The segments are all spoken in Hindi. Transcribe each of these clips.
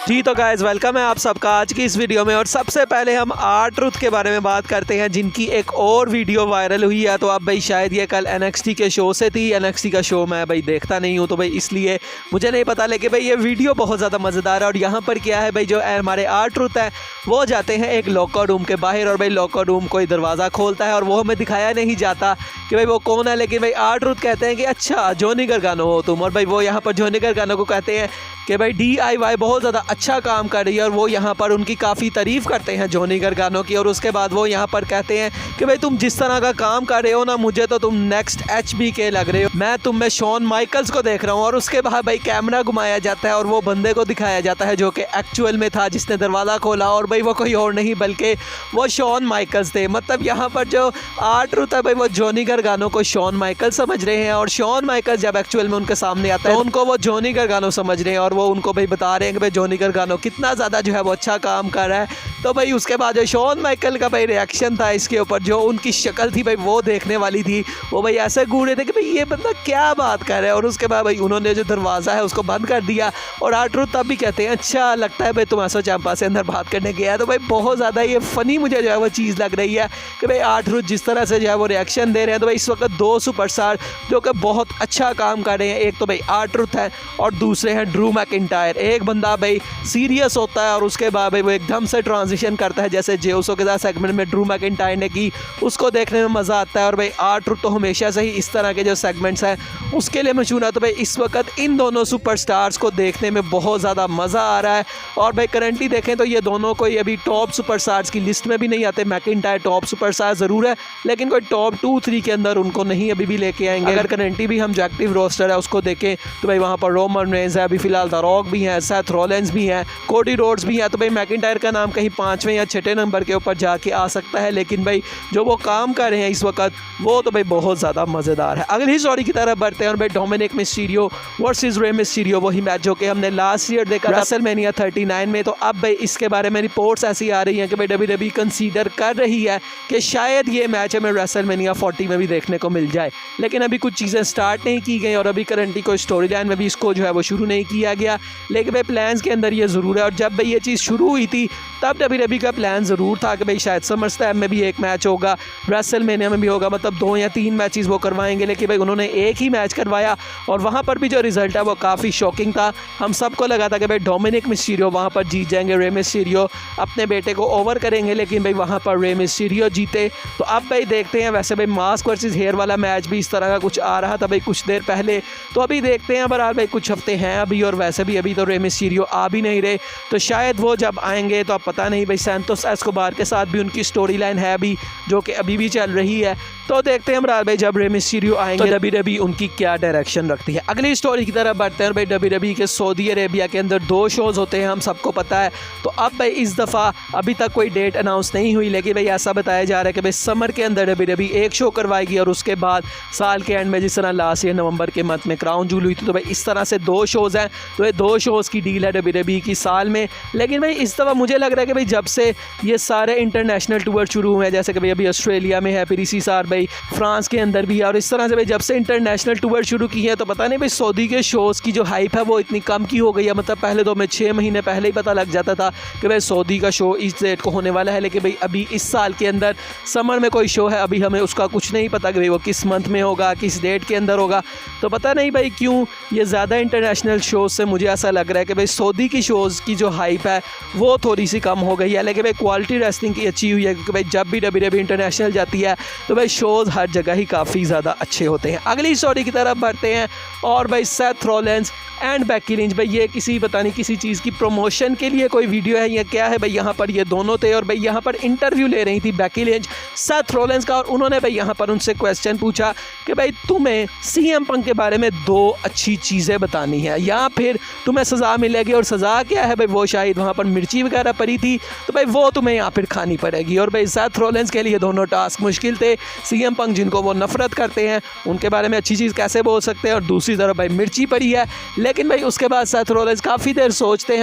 जी तो गाइस वेलकम है आप सबका आज की इस वीडियो में। और सबसे पहले हम R-Truth के बारे में बात करते हैं, जिनकी एक और वीडियो वायरल हुई है। तो अब भाई शायद ये कल NXT के शो से थी। NXT का शो मैं भाई देखता नहीं हूँ तो भाई इसलिए मुझे नहीं पता, लेकिन भाई ये वीडियो बहुत ज़्यादा मज़ेदार है। और यहाँ पर क्या है भाई, जो हमारे R-Truth है वो जाते हैं एक लॉकर रूम के बाहर, और भाई लॉकर रूम कोई दरवाज़ा खोलता है और वो हमें दिखाया नहीं जाता कि भाई वो कौन है। लेकिन भाई R-Truth कहते हैं कि अच्छा जॉनी गार्गानो हो तुम। और भाई वो यहाँ पर जॉनी गार्गानो को कहते हैं कि भाई DIY बहुत ज़्यादा अच्छा काम कर रही है, और वो यहाँ पर उनकी काफ़ी तारीफ़ करते हैं जॉनी गार्गानो की। और उसके बाद वो यहाँ पर कहते हैं कि भाई तुम जिस तरह का काम कर रहे हो ना, मुझे तो तुम नेक्स्ट HBK लग रहे हो, मैं तुम में शॉन माइकल्स को देख रहा हूँ। और उसके बाद भाई कैमरा घुमाया जाता है और वो बंदे को दिखाया जाता है जो कि एक्चुअल में था जिसने दरवाज़ा खोला, और भाई वो कोई और नहीं बल्कि वो शॉन माइकल्स थे। मतलब यहाँ पर जो R-Truth है भाई वो जॉनी गार्गानो को शॉन माइकल्स समझ रहे हैं, और शॉन माइकल्स जब एक्चुअल में उनके सामने आता है तो उनको वो जॉनी गार्गानो समझ रहे हैं, और वो उनको भाई बता रहे हैं कि भाई जॉनी गार्गानो कितना ज़्यादा जो है वो अच्छा काम कर रहा है। तो भाई उसके बाद जो शॉन माइकल का भाई रिएक्शन था इसके ऊपर, जो उनकी शक्ल थी भाई वो देखने वाली थी। वो भाई ऐसे घूर रहे थे कि भाई ये बंदा क्या बात कर रहा है। और उसके बाद भाई उन्होंने जो दरवाज़ा है उसको बंद कर दिया, और R-Truth तब भी कहते हैं अच्छा लगता है भाई टोमासो चियाम्पा से अंदर बात करने गया है। तो भाई बहुत ज़्यादा ये फ़नी मुझे जो है वो चीज़ लग रही है कि भाई R-Truth जिस तरह से जो है वो रिएक्शन दे रहे हैं। तो भाई इस वक्त दो सुपरस्टार जो कि बहुत अच्छा काम कर रहे हैं, एक तो भाई R-Truth है और दूसरे हैं ड्रू मैकिंटायर। एक बंदा भाई सीरियस होता है और उसके बाद भाई वो एकदम से ट्रांजिशन करता है, जैसे जेउसो के साथ सेगमेंट में ड्रू मैकिंटायर ने की, उसको देखने में मज़ा आता है। और भाई R-Truth तो हमेशा से ही इस तरह के जो सेगमेंट्स हैं उसके लिए मशहूर है। तो भाई इस वक्त इन दोनों सुपरस्टार्स को देखने में बहुत ज़्यादा मज़ा आ रहा है। और भाई करंटली देखें तो ये दोनों कोई अभी टॉप सुपरस्टार्स की लिस्ट में भी नहीं आते। मैकिंटायर टॉप सुपरस्टार ज़रूर है, लेकिन कोई टॉप 2-3 के अंदर उनको नहीं अभी भी लेके आएंगे। अगर करंटली भी हम जो एक्टिव रोस्टर है उसको देखें तो भाई वहाँ पर रोमन रेंज है, अभी फिलहाल द रॉक भी है, सेथ रॉलिंस भी है, कोडी रोड्स भी है। तो भाई मैकिंटायर का नाम कहीं 5वें या 6ठे नंबर के ऊपर जाके आ सकता है, लेकिन भाई जो वो काम कर रहे हैं इस वक्त वो तो भाई बहुत ज़्यादा मज़ेदार है। अगली स्टोरी की तरफ बढ़ते हैं और भाई Dominik Mysterio versus Rey Mysterio, वही मैच जो कि हमने लास्ट ईयर देखा रेसलमेनिया 39 में। तो अब भाई इसके बारे में रिपोर्ट्स ऐसी आ रही हैं कि भाई WWE कंसीडर कर रही है कि शायद ये मैच हमें रेसलमेनिया 40 में भी देखने को मिल जाए, लेकिन अभी कुछ चीज़ें स्टार्ट नहीं की गई और अभी करंटली कोई स्टोरी लाइन में भी इसको जो है वो शुरू नहीं किया गया। लेकिन भाई प्लान्स के अंदर ये ज़रूर है, और जब भाई ये चीज़ शुरू हुई थी तब WWE का प्लान ज़रूर था कि भाई शायद समरस्लैम में भी एक मैच होगा, रेसलमेनिया में भी होगा, मतलब 2 या 3 मैचेस वो करवाएंगे। लेकिन भाई उन्होंने एक ही मैच करवाया और वहाँ पर भी जो रिज़ल्ट है वो काफ़ी शॉकिंग था। हम सबको लगा था कि भाई डोमिनिक मिस्टीरियो वहाँ पर जीत जाएंगे, रे मिस्टीरियो अपने बेटे को ओवर करेंगे, लेकिन भाई वहाँ पर रे मिस्टीरियो जीते। तो अब भाई देखते हैं, वैसे भाई मास्क वर्सेस हेयर वाला मैच भी इस तरह का कुछ आ रहा था भाई कुछ देर पहले, तो अभी देखते हैं। बहरहाल भाई कुछ हफ्ते हैं अभी, और वैसे भी अभी तो रे मिस्टीरियो आ भी नहीं रहे, तो शायद वो जब आएंगे तो अब पता नहीं। भाई सैंटोस एस्कोबार के साथ भी उनकी स्टोरी लाइन है अभी जो कि अभी भी चल रही है, तो देखते हैं बहरहाल भाई जब रे मिस्टीरियो आएंगे तो WWE उनकी क्या डायरेक्शन रखती है। अगली स्टोरी की तरफ बढ़ते हैं। भाई WWE के सऊदी अरेबिया के अंदर 2 शोज़ होते हैं, हम सबको पता है। तो अब भाई इस दफ़ा अभी तक कोई डेट अनाउंस नहीं हुई, लेकिन भाई ऐसा बताया जा रहा है कि भाई समर के अंदर WWE एक शो करवाएगी और उसके बाद साल के एंड में, जिस तरह लास्ट ईयर नवंबर के मंथ में क्राउन जूल हुई थी, तो भाई इस तरह से 2 शोज़ हैं। तो ये 2 शोज़ की डील है WWE की साल में। लेकिन भाई इस दफ़ा मुझे लग रहा है कि भाई जब से ये सारे इंटरनेशनल टूर शुरू हुए हैं, जैसे कि भाई अभी ऑस्ट्रेलिया में है, फिर इसी साल भाई फ्रांस के अंदर भी है, और इस तरह से भाई जब से इंटरनेशनल टूर शुरू की है, तो पता नहीं भाई सऊदी के शोज़ की जो हाइप है वो इतनी कम की हो गई है। मतलब पहले तो हमें 6 महीने पहले ही पता लग जाता था कि भाई सऊदी का शो इस डेट को होने वाला है, लेकिन भाई अभी इस साल के अंदर समर में कोई शो है, अभी हमें उसका कुछ नहीं पता कि भाई वो किस मंथ में होगा, किस डेट के अंदर होगा। तो पता नहीं भाई क्यों ये ज़्यादा इंटरनेशनल शोज़ से मुझे ऐसा लग रहा है कि भाई सऊदी की शोज़ की जो हाइप है वो थोड़ी सी कम हो गई है। लेकिन भाई क्वालिटी रेसलिंग की अच्छी हुई है, क्योंकि भाई जब भी WWE इंटरनेशनल जाती है तो भाई शोज़ हर जगह ही काफ़ी ज़्यादा अच्छे होते हैं। अगली स्टोरी की तरफ बढ़ते हैं और भाई Seth Rollins and Becky Lynch, भाई ये पता नहीं किसी चीज़ की प्रमोशन के लिए कोई वीडियो है या क्या है। भाई यहाँ पर ये दोनों थे और भाई यहाँ पर इंटरव्यू ले रही थी बेकी लिंच सेथ रॉलिंस का, और उन्होंने भाई यहाँ पर उनसे क्वेश्चन पूछा कि भाई तुम्हें CM पंक के बारे में 2 अच्छी चीज़ें बतानी है या फिर तुम्हें सज़ा मिलेगी, और सज़ा क्या है भाई वो शायद वहाँ पर मिर्ची वगैरह पड़ी थी, तो भाई वो तुम्हें यहाँ पर खानी पड़ेगी। और भाई सेथ रॉलिंस के लिए दोनों टास्क मुश्किल थे। सीएम पंक जिनको वो नफरत करते हैं उनके बारे में अच्छी चीज़ कैसे बोल सकते हैं, और दूसरी तरफ भाई मिर्ची पड़ी है। लेकिन भाई उसके बाद सेथ रॉलिंस काफ़ी देर सोचते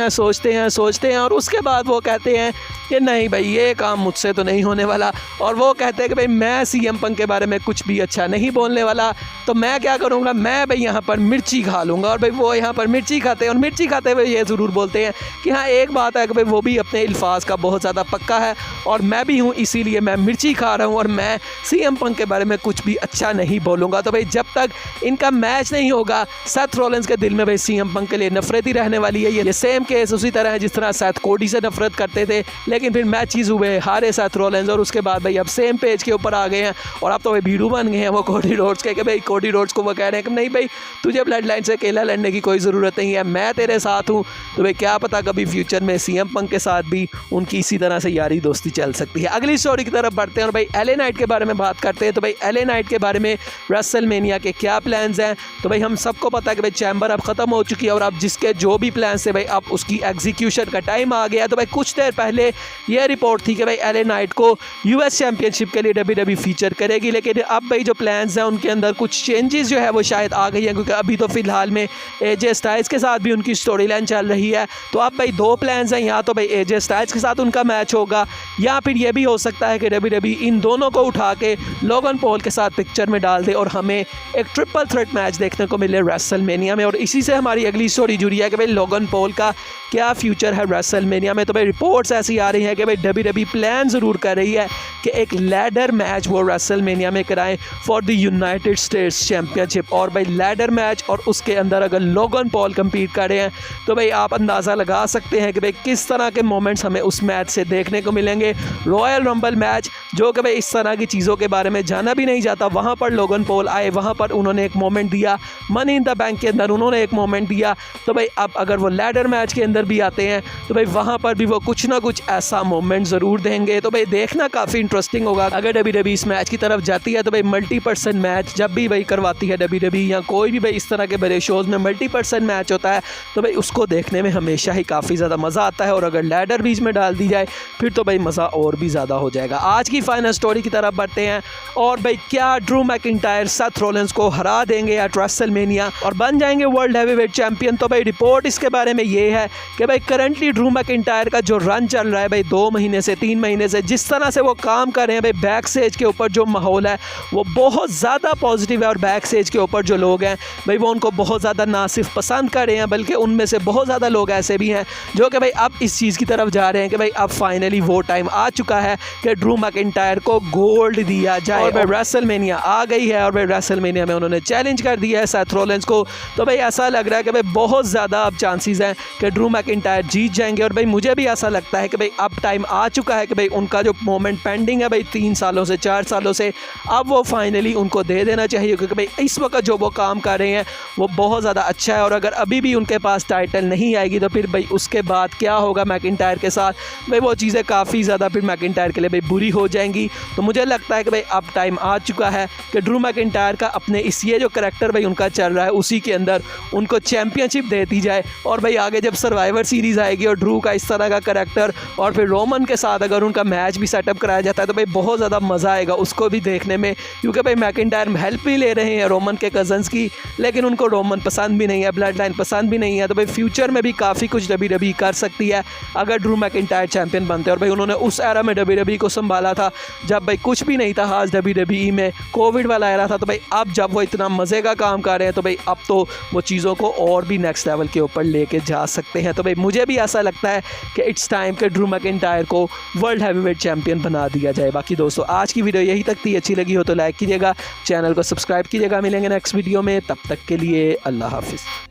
हैं और उसके बाद वो कहते हैं कि नहीं भाई ये काम मुझसे तो नहीं होने वाला। और वो कहते हैं कि भाई मैं सीएम पंक के बारे में कुछ भी अच्छा नहीं बोलने वाला, तो मैं क्या करूँगा, मैं भाई यहाँ पर मिर्ची खा लूँगा। और भाई वो यहाँ पर मिर्ची खाते हैं और मिर्ची खाते हुए ये ज़रूर बोलते हैं कि हाँ एक बात है कि भाई वो भी अपने अल्फाज का बहुत ज़्यादा पक्का है और मैं भी हूँ, इसीलिए मैं मिर्ची खा रहा हूँ और मैं सीएम पंक के बारे में कुछ भी अच्छा नहीं बोलूँगा। तो भाई जब तक इनका मैच नहीं होगा सेथ रॉलिंस के दिल में भाई सीएम पंक के लिए नफरत ही रहने वाली है। ये सेम केस उसी तरह है जिस तरह सेथ कोडी से नफरत करते थे, लेकिन फिर मैचेस हुए, हारे सेथ रॉलिंस और उसके बाद भाई अब सेम पेज के ऊपर आ गए हैं और अब तो भाई भीड़ू बन गए हैं वो कोडी रोड्स के, कि भाई कोडी रोड्स को वो कह रहे हैं कि नहीं भाई तुझे ब्लड लाइन से अकेला लड़ने की कोई ज़रूरत नहीं है, मैं तेरे साथ हूँ। तो भाई क्या पता कभी फ्यूचर में सीएम पंक के साथ भी उनकी इसी तरह से यारी दोस्ती चल सकती है। अगली स्टोरी की तरफ बढ़ते हैं और भाई एलए नाइट के बारे में बात करते हैं। तो भाई एलए नाइट के बारे में रेसलमेनिया के क्या प्लान्स हैं, तो भाई हम सबको पता है कि भाई चैम्बर अब ख़त्म हो चुकी है और अब जिसके जो भी प्लान्स थे भाई अब उसकी एग्जीक्यूशन का टाइम आ गया। तो भाई कुछ देर पहले यह रिपोर्ट थी कि भाई एलए नाइट को यूएस चैंपियनशिप के लिए डब्ल्यूडब्ल्यूई फीचर करेगी, लेकिन अब भाई जो प्लान्स हैं उनके अंदर कुछ चेंजेस जो है वो शायद आ गई हैं, क्योंकि अभी तो फिलहाल में एजे स्टाइल्स के साथ भी उनकी स्टोरी लाइन चल रही है। तो अब भाई दो प्लान्स हैं, या तो भाई एजे स्टाइल्स के साथ उनका मैच होगा या फिर ये भी हो सकता है कि डब्ल्यूडब्ल्यूई इन दोनों को उठा के लोगन पॉल के साथ पिक्चर में डाल दे और हमें एक ट्रिपल थ्रेट मैच देखने को मिले रेसलमेनिया में। और इसी से हमारी अगली स्टोरी जुड़ी है कि भाई लोगन पॉल का क्या फ्यूचर है रेसलमेनिया में। तो भाई रिपोर्ट्स ऐसी आ रही हैं कि भाई डब्ल्यूडब्ल्यूई प्लान ज़रूर कर रही है कि एक लैडर मैच वो रेसलमेनिया में कराएं for the United states championship. और भाई लैडर मैच और उसके अंदर अगर लोगन पॉल compete कर रहे हैं तो भाई आप अंदाज़ा लगा सकते हैं कि भाई किस तरह के मोमेंट्स हमें उस मैच से देखने को मिलेंगे। रॉयल रंबल मैच जो कि भाई इस तरह की चीज़ों के बारे में जाना भी नहीं जाता, वहाँ पर लोगन पॉल आए, वहाँ पर उन्होंने एक मोमेंट दिया, मनी इन द बैंक के अंदर उन्होंने एक मोमेंट दिया। तो भाई अब अगर वो लैडर मैच के अंदर भी आते हैं तो भाई वहाँ पर भी वो कुछ ना कुछ ऐसा मोमेंट ज़रूर देंगे। तो भाई देखना काफ़ी इंटरेस्टिंग होगा। अगर डब्ल्यूडब्ल्यूई इस मैच की तरफ जाती है तो भाई मल्टी पर्सन मैच जब भी भाई करवाती है डब्ल्यूडब्ल्यूई या कोई भी भाई इस तरह के बड़े शोज़ में मल्टी पर्सन मैच होता है तो भाई उसको देखने में हमेशा ही काफ़ी ज़्यादा मज़ा आता है। और अगर लैडर बीच में डाल दी जाए फिर तो भाई मज़ा और भी ज़्यादा हो जाएगा। आज की फाइनल स्टोरी की तरफ बढ़ते हैं और भाई क्या ड्रू मैकिंटायर सेथ रॉलिंस को हरा देंगे एट रेसलमेनिया और बन जाएंगे वर्ल्ड हैवीवेट चैंपियन। तो भाई रिपोर्ट इसके बारे में ये है कि भाई करंटली ड्रू मैकिंटायर का जो रन चल रहा है भाई 2 महीने से 3 महीने से, जिस तरह से वो काम कर रहे हैं भाई बैक स्टेज के ऊपर जो माहौल है वो बहुत ज़्यादा पॉजिटिव है। और बैक स्टेज के ऊपर जो लोग हैं भाई वो उनको बहुत ज़्यादा ना सिर्फ पसंद कर रहे हैं बल्कि उनमें से बहुत ज़्यादा लोग ऐसे भी हैं जो कि भाई अब इस चीज़ की तरफ जा रहे हैं कि भाई अब फाइनली वो टाइम आ चुका है कि ड्रू मैकिंटायर को गोल्ड दिया जाए। और भाई रेसलमेनिया आ गई है और भाई रेसलमेनिया में उन्होंने चैलेंज कर दिया है सेथ रॉलिंस को। तो भाई ऐसा लग रहा है कि भाई बहुत ज़्यादा अब चांसेस हैं कि ड्रू मैकिंटायर जीत जाएंगे। और भाई मुझे भी ऐसा लगता है कि भाई अब टाइम आ चुका है कि भाई उनका जो मोमेंट पेंडिंग है भाई 3 सालों से 4 सालों से, अब वो फाइनली उनको दे देना चाहिए, क्योंकि भाई इस वक्त जो वो काम कर रहे हैं वो बहुत ज़्यादा अच्छा है। और अगर अभी भी उनके पास टाइटल नहीं आएगी तो फिर भाई उसके बाद क्या होगा मैकिंटायर के साथ, भाई वो चीज़ें काफ़ी ज़्यादा फिर मैकिंटायर के लिए भाई बुरी हो जाएंगी। तो मुझे लगता है कि भाई अब टाइम आ चुका है कि ड्रू मैकिंटायर का अपने इस ये जो करैक्टर भाई उनका चल रहा है उसी के अंदर उनको चैंपियनशिप दे दी जाए। और भाई आगे जब सर्वाइवर सीरीज़ आएगी और ड्रू का इस तरह का करैक्टर और फिर रोमन के साथ अगर उनका मैच भी सेटअप कराया जाता है तो भाई बहुत ज़्यादा मज़ा आएगा उसको भी देखने में, क्योंकि भाई मैकिंटायर हेल्प भी ले रहे हैं रोमन के कज़न्स की, लेकिन उनको रोमन पसंद भी नहीं है, ब्लड लाइन पसंद भी नहीं है। तो भाई फ्यूचर में भी काफ़ी कुछ डब्ल्यूडब्ल्यूई कर सकती है अगर ड्रू मैकिंटायर चैंपियन बनते हैं। और भाई उन्होंने उस एरा में डब्ल्यूडब्ल्यूई को संभाला था जब भाई कुछ भी नहीं था, आज डब्ल्यूडब्ल्यूई में कोविड वाला एरा था। तो भाई अब जब वो इतना मज़े का काम कर रहे हैं तो भाई अब तो वो चीज़ों को और भी नेक्स्ट लेवल के ऊपर लेके जा सकते हैं। तो भाई मुझे भी ऐसा लगता है कि इट्स टाइम कि ड्रू मैकिंटायर को वर्ल्ड हैवीवेट चैंपियन बना दिया जाए। बाकी दोस्तों आज की वीडियो यही तक थी, अच्छी लगी हो तो लाइक कीजिएगा, चैनल को सब्सक्राइब कीजिएगा। मिलेंगे नेक्स्ट वीडियो में, तब तक के लिए अल्लाह हाफिज़।